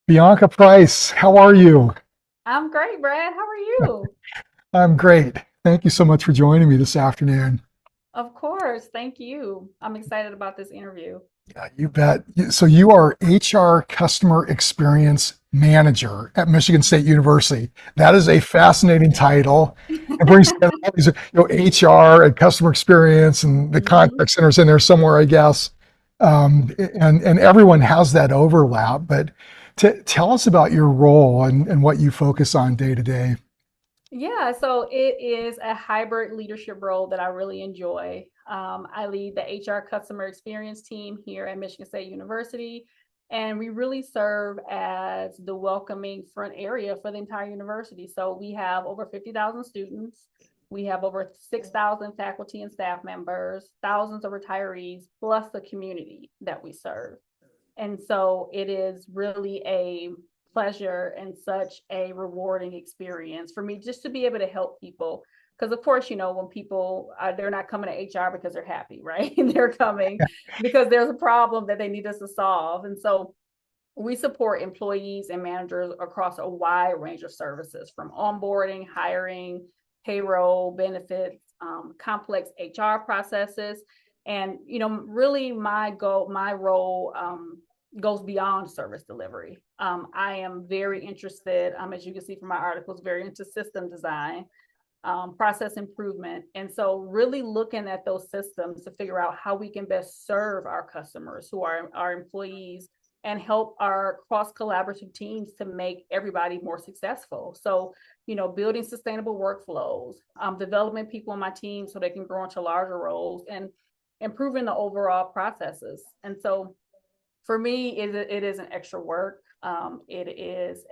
Bianca Price, how are you? I'm great, Brad. How are you? I'm great. Thank you so much for joining me this afternoon. Of course. Thank you. I'm excited about this interview. Yeah, you bet. So you are HR Customer Experience Manager at Michigan State University. That is a fascinating title. It brings together all these, HR and customer experience, and the hmm contact center's in there somewhere, I guess. And everyone has that overlap. But tell us about your role and what you focus on day to day. Yeah, so it is a hybrid leadership role that I really enjoy. I lead the HR customer experience team here at Michigan State University, and we really serve as the welcoming front area for the entire university. So we have over 50,000 students. We have over 6,000 faculty and staff members, thousands of retirees, plus the community that we serve. And so it is really a pleasure and such a rewarding experience for me just to be able to help people. Because of course, when people they're not coming to HR because they're happy, right? They're coming because there's a problem that they need us to solve. And so we support employees and managers across a wide range of services from onboarding, hiring, payroll, benefits, complex HR processes. And, really my role goes beyond service delivery. I am very interested, as you can see from my articles, very into system design, process improvement. And so really looking at those systems to figure out how we can best serve our customers who are our employees and help our cross collaborative teams to make everybody more successful. So, building sustainable workflows, developing people on my team so they can grow into larger roles and improving the overall processes. And so for me, it is an extra work. It is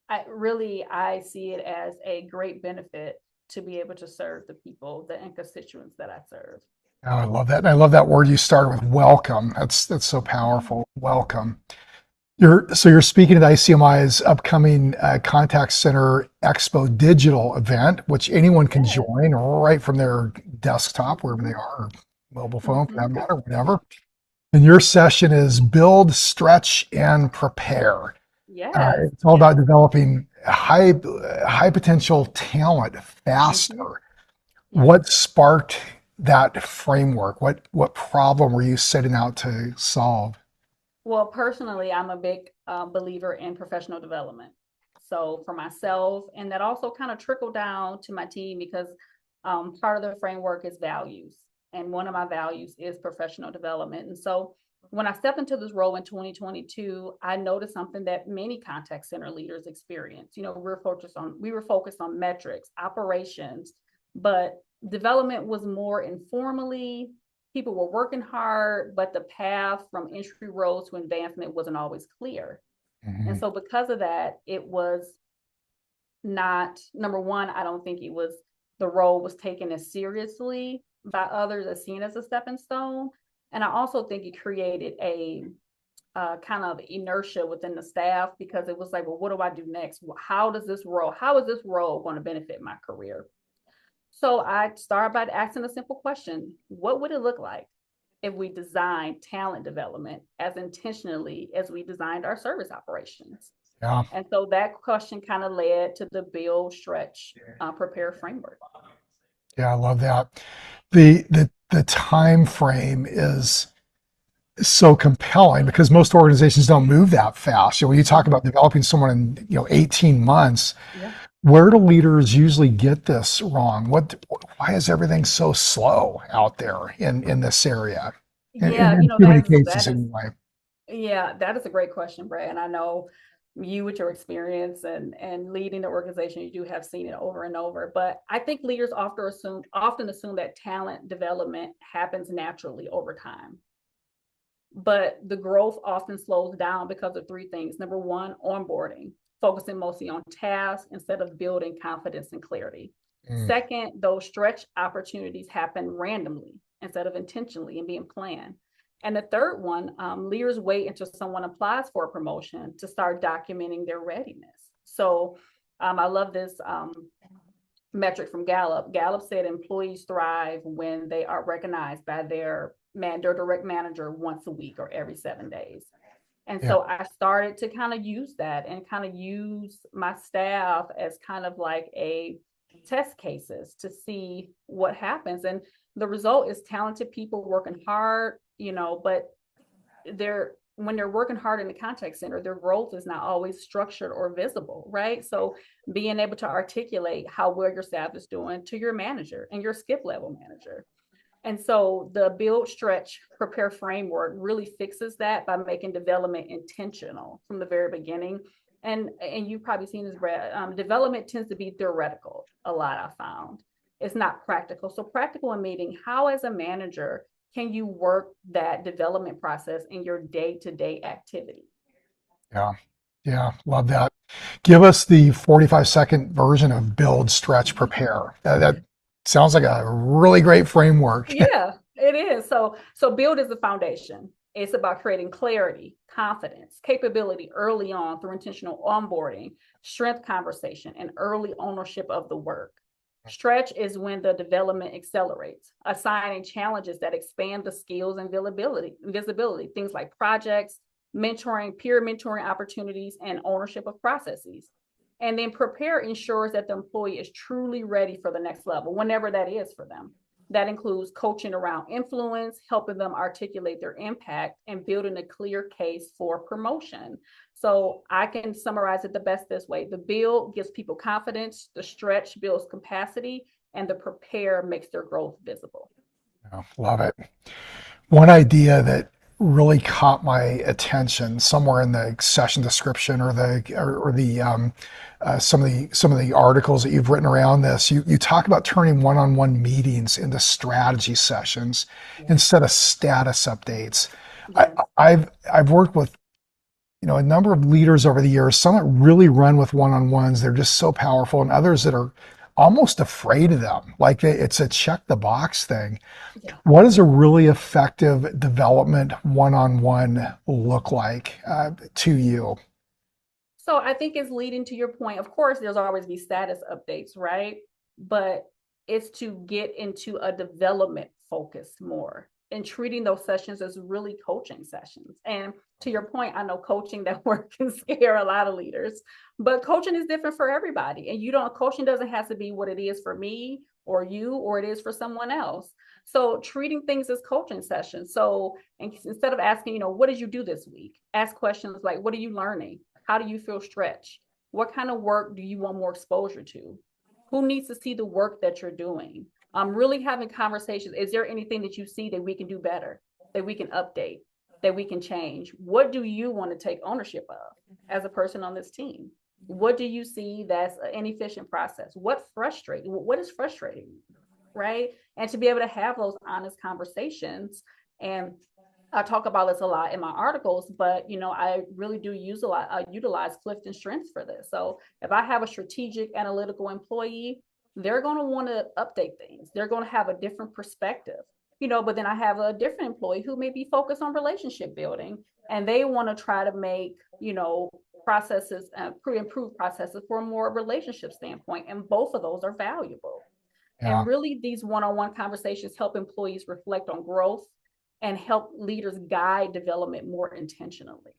I see it as a great benefit to be able to serve the people, and constituents that I serve. Oh, I love that. And I love that word you started with, welcome. That's so powerful. Welcome. You're speaking at ICMI's upcoming contact center Expo digital event, which anyone can Yes. join right from their desktop, wherever they are, or mobile phone for that hmm matter, whatever. And your session is build, stretch, and prepare. Yes. It's all Yes. about developing high potential talent hmm faster. Yes. What sparked that framework? What problem were you setting out to solve? Well, personally, I'm a big believer in professional development. So for myself, and that also kind of trickled down to my team because part of the framework is values. And one of my values is professional development. And so when I stepped into this role in 2022, I noticed something that many contact center leaders experience. We were focused on metrics, operations, but development was more informally. People were working hard, but the path from entry roles to advancement wasn't always clear. And Mhm. so because of that, it was not, number one, I don't think it was the role was taken as seriously by others as seen as a stepping stone. And I also think it created a kind of inertia within the staff because it was like, well, what do I do next? How is this role going to benefit my career? So I started by asking a simple question: what would it look like if we designed talent development as intentionally as we designed our service operations? Yeah. And so that question kind of led to the build, stretch, prepare framework. Yeah, I love that. The time frame is so compelling because most organizations don't move that fast. When you talk about Mm-hmm. developing someone in 18 months, Yeah. where do leaders usually get this wrong? Why is everything so slow out there in this area? Yeah, In too many cases anyway. that is a great question, Brad. And I know you with your experience and leading the organization, you do have seen it over and over. But I think leaders often assume that talent development happens naturally over time. But the growth often slows down because of three things. Number one, onboarding, focusing mostly on tasks instead of building confidence and clarity. Mm. Second, those stretch opportunities happen randomly instead of intentionally and being planned. And the third one, leaders wait until someone applies for a promotion to start documenting their readiness. So I love this metric from Gallup. Gallup said employees thrive when they are recognized by their direct manager once a week or every 7 days. And Yeah. so I started to kind of use that and kind of use my staff as kind of like a test cases to see what happens. And the result is talented people working hard, but they're when they're working hard in the contact center, their growth is not always structured or visible, right? So being able to articulate how well your staff is doing to your manager and your skip level manager. And so the build, stretch, prepare framework really fixes that by making development intentional from the very beginning. And you've probably seen this, Brad. Development tends to be theoretical. A lot I found it's not practical. So practical in meeting how, as a manager, can you work that development process in your day-to-day activity? Yeah. Yeah. Love that. Give us the 45-second version of build, stretch, prepare. That sounds like a really great framework. Yeah, it is. So build is the foundation. It's about creating clarity, confidence, capability early on through intentional onboarding, strength conversation, and early ownership of the work. Stretch is when the development accelerates, assigning challenges that expand the skills and visibility, things like projects, mentoring, peer mentoring opportunities, and ownership of processes. And then prepare ensures that the employee is truly ready for the next level, whenever that is for them. That includes coaching around influence, helping them articulate their impact, and building a clear case for promotion. So I can summarize it the best this way: the build gives people confidence, the stretch builds capacity, and the prepare makes their growth visible. Oh, love it. One idea that really caught my attention somewhere in the session description or the some of the articles that you've written around this, you talk about turning one-on-one meetings into strategy sessions Yeah. instead of status updates. I, Yes. I've worked with a number of leaders over the years, some that really run with one-on-ones. They're just so powerful, and others that are almost afraid of them. Like it's a check the box thing. Yeah. What does a really effective development one-on-one look like to you? So I think it's leading to your point. Of course, there's always be status updates, right? But it's to get into a development focus more and treating those sessions as really coaching sessions. And to your point, I know coaching that work can scare a lot of leaders, but coaching is different for everybody. And coaching doesn't have to be what it is for me or you or it is for someone else. So treating things as coaching sessions. So instead of asking, what did you do this week? Ask questions like, what are you learning? How do you feel stretched? What kind of work do you want more exposure to? Who needs to see the work that you're doing? Really having conversations. Is there anything that you see that we can do better, that we can update, that we can change? What do you want to take ownership of as a person on this team? What do you see that's an inefficient process? What is frustrating, right? And to be able to have those honest conversations. And I talk about this a lot in my articles, but I really do utilize Clifton Strengths for this. So if I have a strategic analytical employee, they're going to want to update things. They're going to have a different perspective, but then I have a different employee who may be focused on relationship building and they want to try to make, processes, improve processes for a more relationship standpoint. And both of those are valuable. Yeah, And really, these one on one conversations help employees reflect on growth and help leaders guide development more intentionally.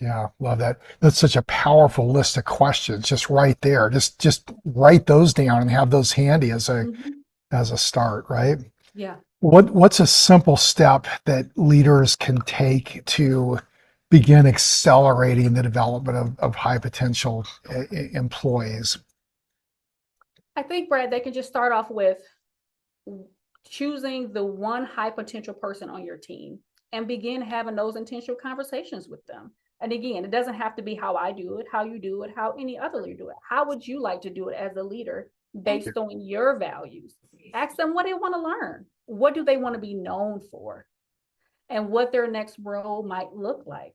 yeah, love that. That's such a powerful list of questions, just right there. Just write those down and have those handy Mm-hmm. as a start, right? Yeah. What's a simple step that leaders can take to begin accelerating the development of high potential employees? I think, Brad, they can just start off with choosing the one high potential person on your team and begin having those intentional conversations with them. And again, it doesn't have to be how I do it, how you do it, how any other leader do it. How would you like to do it as a leader based on your values? Ask them what they want to learn. What do they want to be known for? And what their next role might look like.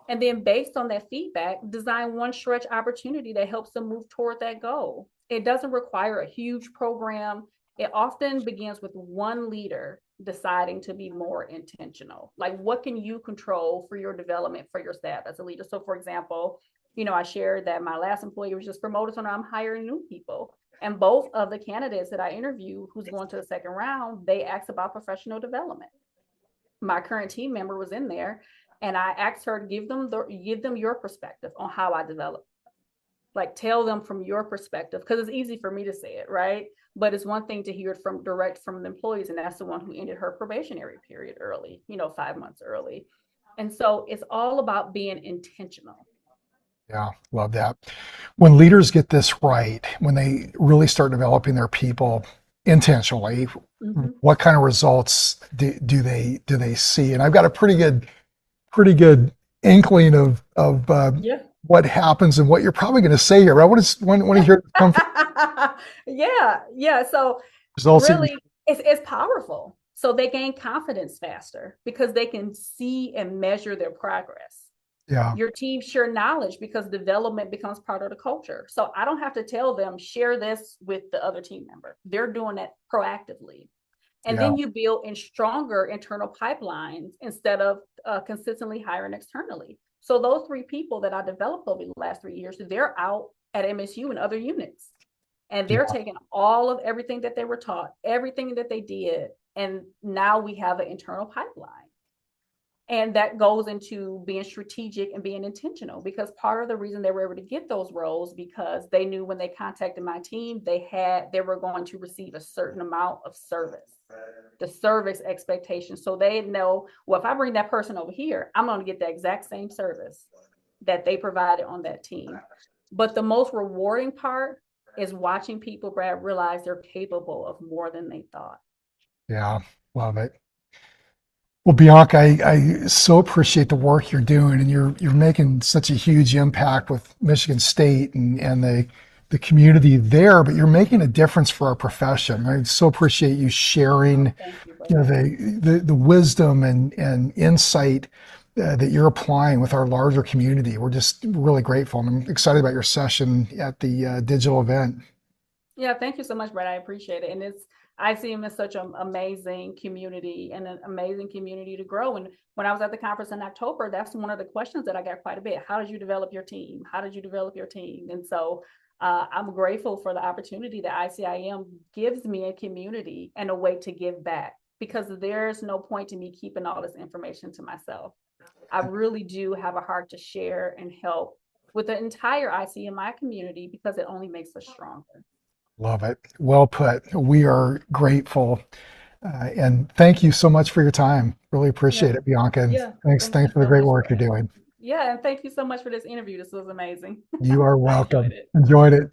And then based on that feedback, design one stretch opportunity that helps them move toward that goal. It doesn't require a huge program. It often begins with one leader deciding to be more intentional. Like, what can you control for your development for your staff as a leader? So, for example, I shared that my last employee was just promoted, so now I'm hiring new people. And both of the candidates that I interviewed, who's going to the second round, they asked about professional development. My current team member was in there And I asked her to give them your perspective on how I develop. Like tell them from your perspective, because it's easy for me to say it, right? But it's one thing to hear it from direct from the employees, and that's the one who ended her probationary period early, 5 months early. And so it's all about being intentional. Yeah, love that. When leaders get this right, when they really start developing their people intentionally, Mm-hmm. what kind of results do they see? And I've got a pretty good inkling of Yeah. what happens and what you're probably going to say here. But I want to hear it come from Yeah, yeah. So results that you. really, it's powerful. So they gain confidence faster because they can see and measure their progress. Yeah, Your team share knowledge because development becomes part of the culture. So I don't have to tell them share this with the other team member. They're doing that proactively. And yeah, then you build in stronger internal pipelines instead of consistently hiring externally. So those three people that I developed over the last 3 years, they're out at MSU and other units, and they're yeah, taking all of everything that they were taught, everything that they did, and now we have an internal pipeline. And that goes into being strategic and being intentional, because part of the reason they were able to get those roles because they knew when they contacted my team they were going to receive a certain amount of service, the service expectation. So they know, well, if I bring that person over here, I'm going to get the exact same service that they provided on that team. But the most rewarding part is watching people, Brad, realize they're capable of more than they thought. yeah. Love it. Well, Bianca, I so appreciate the work you're doing, and you're making such a huge impact with Michigan State and the community there. But you're making a difference for our profession. I so appreciate you sharing, Thank you, you know, Brad. the wisdom and insight that you're applying with our larger community. We're just really grateful, and I'm excited about your session at the digital event. Yeah, thank you so much, Brett. I appreciate it. And I see him as such an amazing community and an amazing community to grow. And when I was at the conference in October, that's one of the questions that I got quite a bit. How did you develop your team? How did you develop your team? And so I'm grateful for the opportunity that ICIM gives me a community and a way to give back, because there's no point to me keeping all this information to myself. I really do have a heart to share and help with the entire ICMI community because it only makes us stronger. Love it. Well put. We are grateful. And thank you so much for your time. Really Yeah. appreciate it, Bianca. And Yeah. thanks Thank you for the so great much, work you're Brad. doing. Yeah. And thank you so much for this interview. This was amazing. You are I enjoyed welcome. it. Enjoyed it.